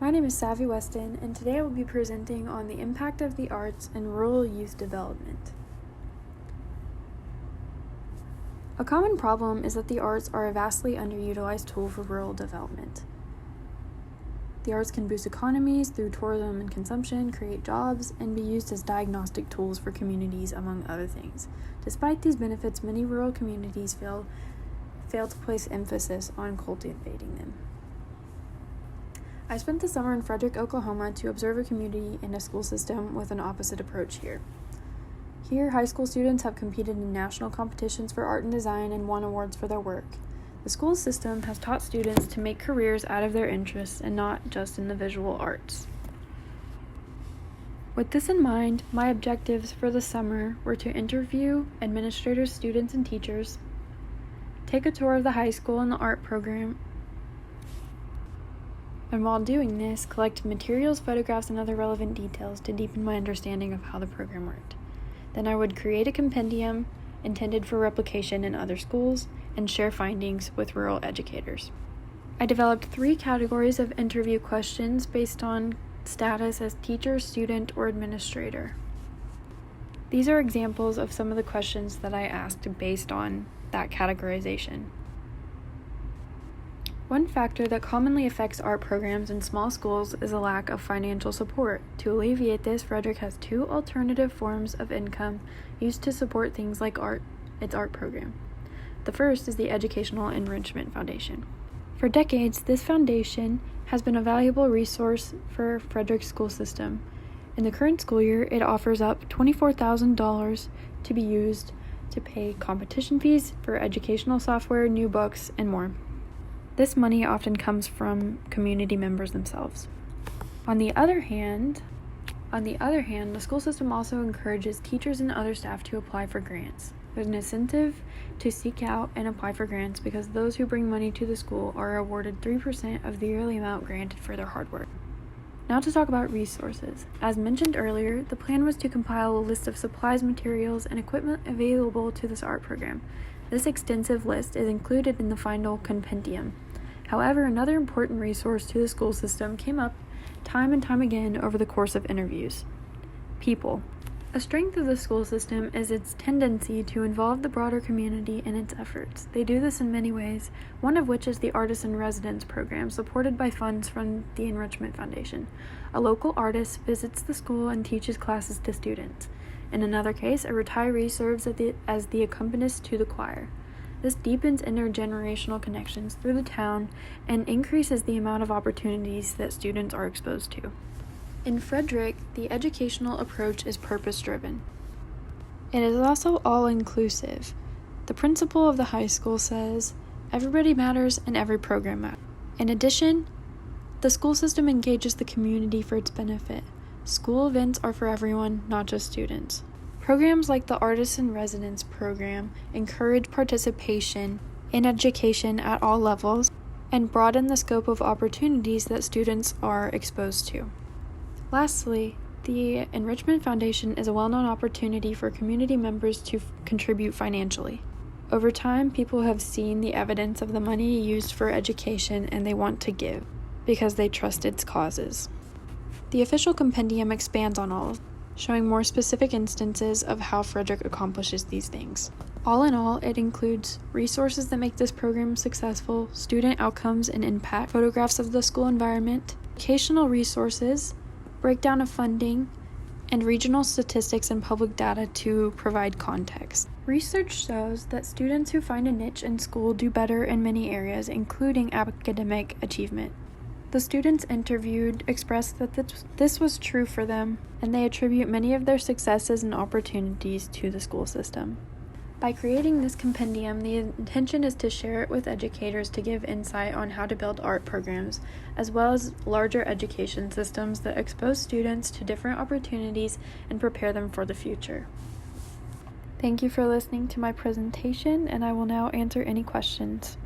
My name is Savvy Weston, and today I will be presenting on the impact of the arts in rural youth development. A common problem is that the arts are a vastly underutilized tool for rural development. The arts can boost economies through tourism and consumption, create jobs, and be used as diagnostic tools for communities, among other things. Despite these benefits, many rural communities fail to place emphasis on cultivating them. I spent the summer in Frederick, Oklahoma to observe a community and a school system with an opposite approach here. Here, high school students have competed in national competitions for art and design and won awards for their work. The school system has taught students to make careers out of their interests and not just in the visual arts. With this in mind, my objectives for the summer were to interview administrators, students, and teachers, take a tour of the high school and the art program, and while doing this, collect materials, photographs, and other relevant details to deepen my understanding of how the program worked. Then I would create a compendium intended for replication in other schools and share findings with rural educators. I developed 3 categories of interview questions based on status as teacher, student, or administrator. These are examples of some of the questions that I asked based on that categorization. One factor that commonly affects art programs in small schools is a lack of financial support. To alleviate this, Frederick has 2 alternative forms of income used to support things like its art program. The first is the Educational Enrichment Foundation. For decades, this foundation has been a valuable resource for Frederick's school system. In the current school year, it offers up $24,000 to be used to pay competition fees for educational software, new books, and more. This money often comes from community members themselves. On the other hand, the school system also encourages teachers and other staff to apply for grants. There's an incentive to seek out and apply for grants because those who bring money to the school are awarded 3% of the yearly amount granted for their hard work. Now to talk about resources. As mentioned earlier, the plan was to compile a list of supplies, materials, and equipment available to this art program. This extensive list is included in the final compendium. However, another important resource to the school system came up time and time again over the course of interviews: people. A strength of the school system is its tendency to involve the broader community in its efforts. They do this in many ways, one of which is the Artist in Residence program, supported by funds from the Enrichment Foundation. A local artist visits the school and teaches classes to students. In another case, a retiree serves as the accompanist to the choir. This deepens intergenerational connections through the town and increases the amount of opportunities that students are exposed to. In Frederick, the educational approach is purpose-driven. It is also all-inclusive. The principal of the high school says, "Everybody matters and every program matters." In addition, the school system engages the community for its benefit. School events are for everyone, not just students. Programs like the Artist in Residence program encourage participation in education at all levels and broaden the scope of opportunities that students are exposed to. Lastly, the Enrichment Foundation is a well-known opportunity for community members to contribute financially. Over time, people have seen the evidence of the money used for education and they want to give because they trust its causes. The official compendium expands on all, showing more specific instances of how Frederick accomplishes these things. All in all, it includes resources that make this program successful, student outcomes and impact, photographs of the school environment, educational resources, breakdown of funding, and regional statistics and public data to provide context. Research shows that students who find a niche in school do better in many areas, including academic achievement. The students interviewed expressed that this was true for them, and they attribute many of their successes and opportunities to the school system. By creating this compendium, the intention is to share it with educators to give insight on how to build art programs, as well as larger education systems that expose students to different opportunities and prepare them for the future. Thank you for listening to my presentation, and I will now answer any questions.